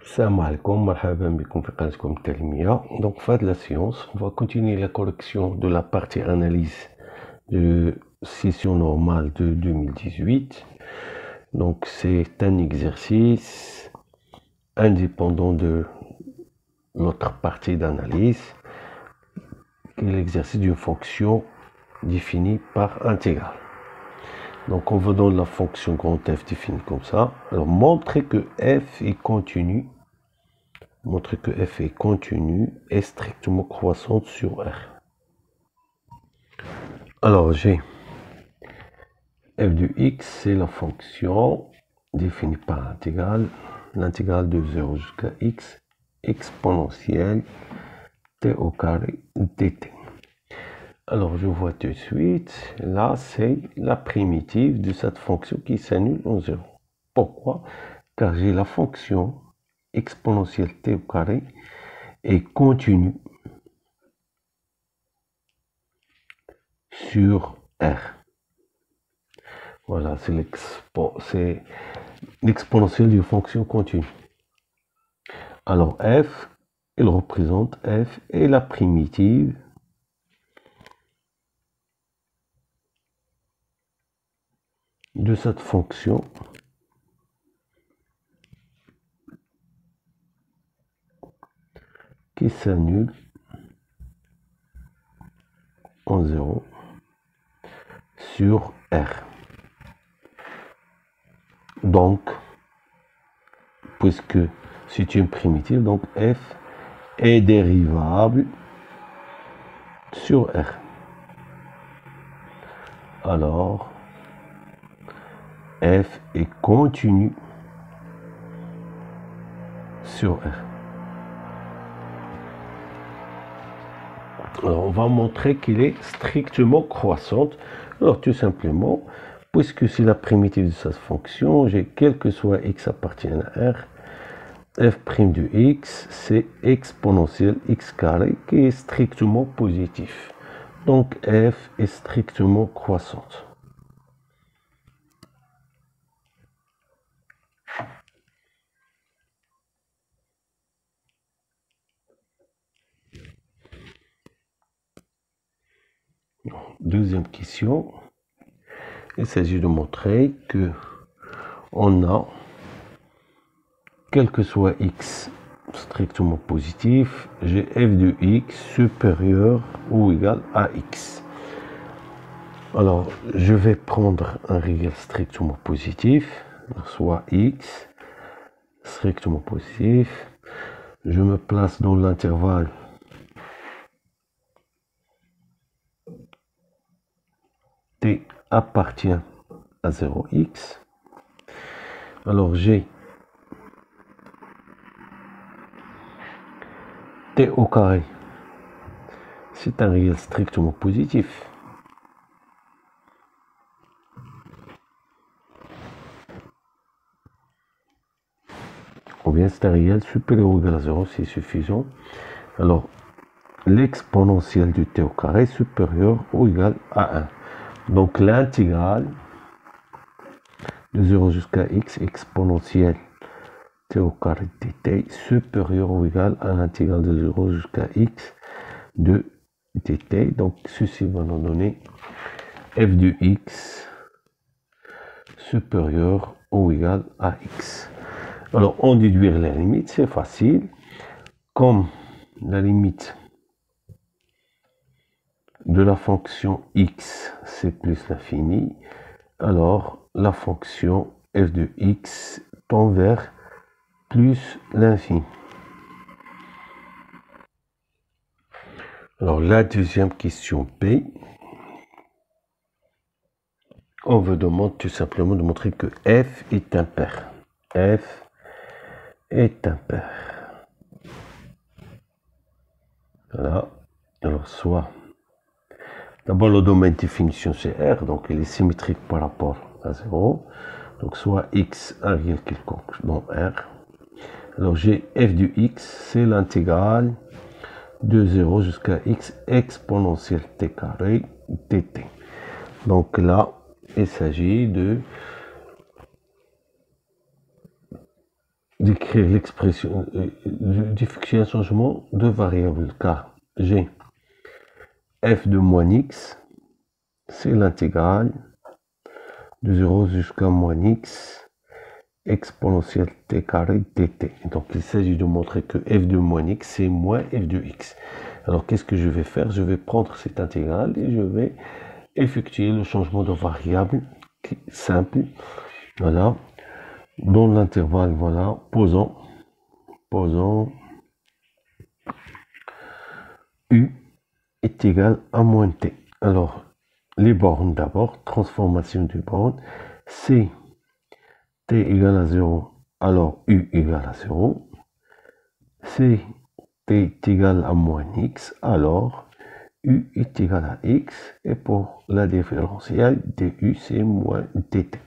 السلام عليكم مرحبا بكم في قناتكم التعليمية. Donc في هذه la séance on va continuer la correction de la partie analyse de session normale de 2018. Donc c'est un exercice indépendant de notre partie d'analyse qui est l'exercice d'une fonction définie par intégrale. Donc on vous donne la fonction grand F définie comme ça. Alors montrer que f est continu. Montrer que f est continue et strictement croissante sur R. Alors j'ai f de x, c'est la fonction définie par l'intégrale. L'intégrale de 0 jusqu'à x exponentielle t au carré dt. Alors je vois tout de suite, là c'est la primitive de cette fonction qui s'annule en 0. Pourquoi? Car j'ai la fonction exponentielle t au carré est continue sur R. Voilà, c'est l'exponentielle d'une fonction continue. Alors f, il représente f et la primitive de cette fonction qui s'annule en 0 sur R. Donc, puisque c'est une primitive, donc f est dérivable sur R. Alors, f est continu sur R. Alors, on va montrer qu'il est strictement croissante. Alors, tout simplement, puisque c'est la primitive de cette fonction, j'ai quel que soit x appartient à R, f' de x, c'est exponentielle x carré qui est strictement positif. Donc, f est strictement croissante. Deuxième question, il s'agit de montrer que on a, quel que soit x strictement positif, j'ai f de x supérieur ou égal à x. Alors, je vais prendre un réel strictement positif, soit x strictement positif. Je me place dans l'intervalle t appartient à 0x. Alors j'ai t au carré, c'est un réel strictement positif. Ou bien c'est un réel supérieur ou égal à 0, c'est suffisant. Alors l'exponentielle de t au carré supérieur ou égal à 1. Donc l'intégrale de 0 jusqu'à x exponentielle t au carré dt supérieur ou égal à l'intégrale de 0 jusqu'à x de dt. Donc ceci va nous donner f de x supérieur ou égal à x. Alors en déduire la limite, c'est facile. Comme la limite de la fonction x c'est plus l'infini, alors la fonction f de x tend vers plus l'infini. Alors la deuxième question B, on vous demande tout simplement de montrer que f est impair. F est impair. Voilà. Alors soit, d'abord le domaine de définition c'est R, donc il est symétrique par rapport à 0. Donc soit x un réel quelconque dans R. Alors j'ai f de x, c'est l'intégrale de 0 jusqu'à x exponentielle t carré dt. Donc là, il s'agit de d'écrire l'expression, d'effectuer un changement de variable, car j'ai f de moins x, c'est l'intégrale de 0 jusqu'à moins x exponentielle t carré dt. Donc il s'agit de montrer que f de moins x, c'est moins f de x. Alors qu'est-ce que je vais faire? Je vais prendre cette intégrale et je vais effectuer le changement de variable simple. Voilà. Dans l'intervalle, voilà, posons u est égal à moins t. Alors, les bornes d'abord, transformation des bornes, c'est t égale à 0, alors u égale à 0. C'est t est égal à moins x, alors u est égal à x. Et pour la différentielle, du c'est moins dt.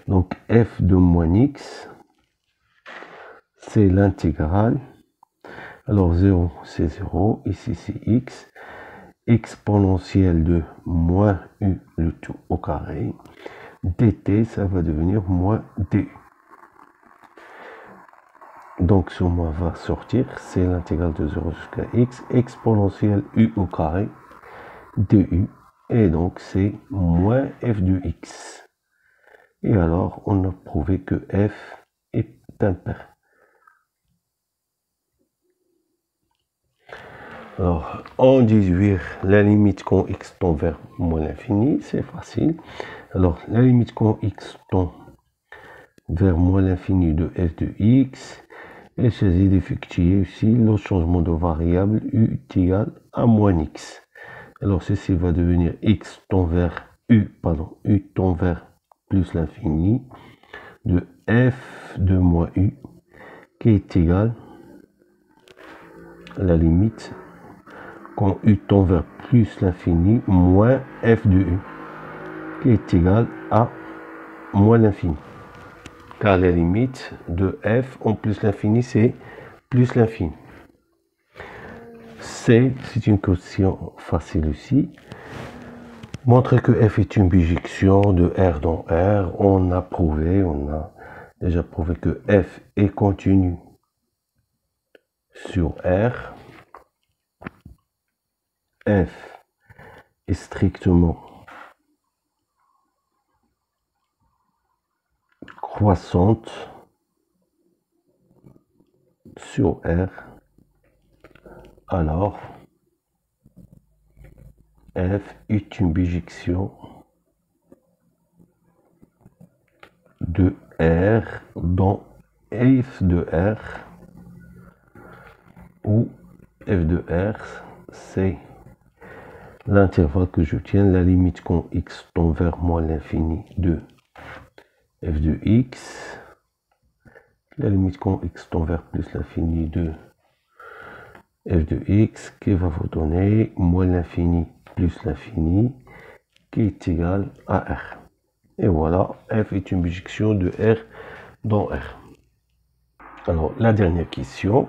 Donc f de moins x, c'est l'intégrale. Alors 0, c'est 0. Ici, c'est x. Exponentielle de moins u, le tout au carré. dt, ça va devenir moins du. Donc ce moins va sortir. C'est l'intégrale de 0 jusqu'à x. Exponentielle u au carré du. Et donc c'est moins f de x. Et alors, on a prouvé que f est impair. Alors, en déduire la limite quand x tend vers moins l'infini, c'est facile. Alors, la limite quand x tend vers moins l'infini de f de x, il s'agit d'effectuer aussi le changement de variable u est égal à moins x. Alors, ceci va devenir x tend vers u tend vers plus l'infini de f de moins u qui est égal à la limite quand u tend vers plus l'infini moins f de u qui est égal à moins l'infini. Car la limite de f en plus l'infini, c'est plus l'infini. C'est une question facile aussi. Montrer que f est une bijection de R dans R. On a déjà prouvé que f est continu sur R. F est strictement croissante sur R. Alors, f est une bijection de R dans f de R, où f de R, c'est l'intervalle que je tiens, la limite quand x tend vers moins l'infini de f de x, la limite quand x tend vers plus l'infini de f de x, qui va vous donner moins l'infini plus l'infini, qui est égal à R. Et voilà, f est une bijection de R dans R. Alors, la dernière question.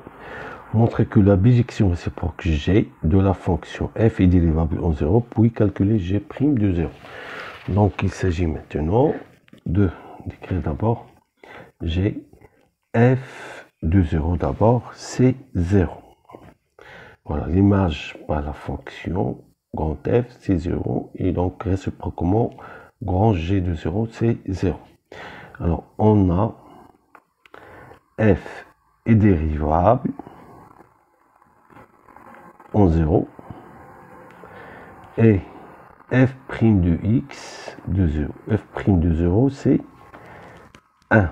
Montrer que la bijection réciproque g de la fonction f est dérivable en 0, puis calculer g' de 0. Donc, il s'agit maintenant d'écrire d'abord g f de 0 d'abord, c'est 0. Voilà, l'image par la fonction grand f, c'est 0. Et donc, réciproquement, grand g de 0, c'est 0. Alors, on a f est dérivable en 0 et f' de x de 0. f' de 0, c'est 1.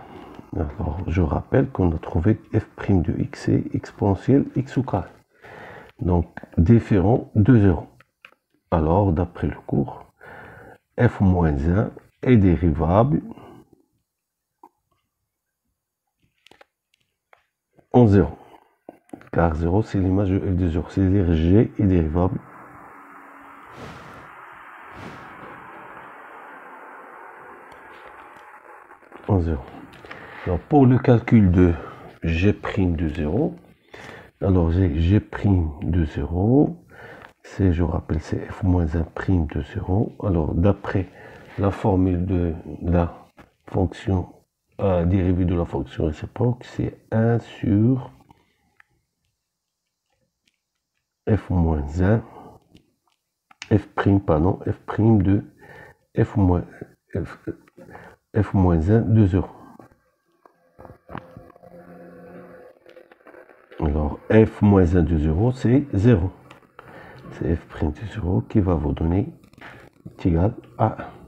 Alors, je rappelle qu'on a trouvé que f' de x, c'est exponentielle x au carré. Donc, différent de 0. Alors, d'après le cours, f moins 1 est dérivable en 0. Car 0, c'est l'image de f de 0. C'est-à-dire g est dérivable en 0. Alors, pour le calcul de g' de 0, alors j'ai g' de 0, c'est, je rappelle, c'est f moins 1' de 0. Alors, d'après la formule de la fonction dérivée de la fonction réciproque, c'est 1 sur f moins 1, f prime, pardon, f prime de f moins 1 de 0. Alors, f moins 1 de 0, c'est 0. C'est f prime de 0 qui va vous donner est égal à 1.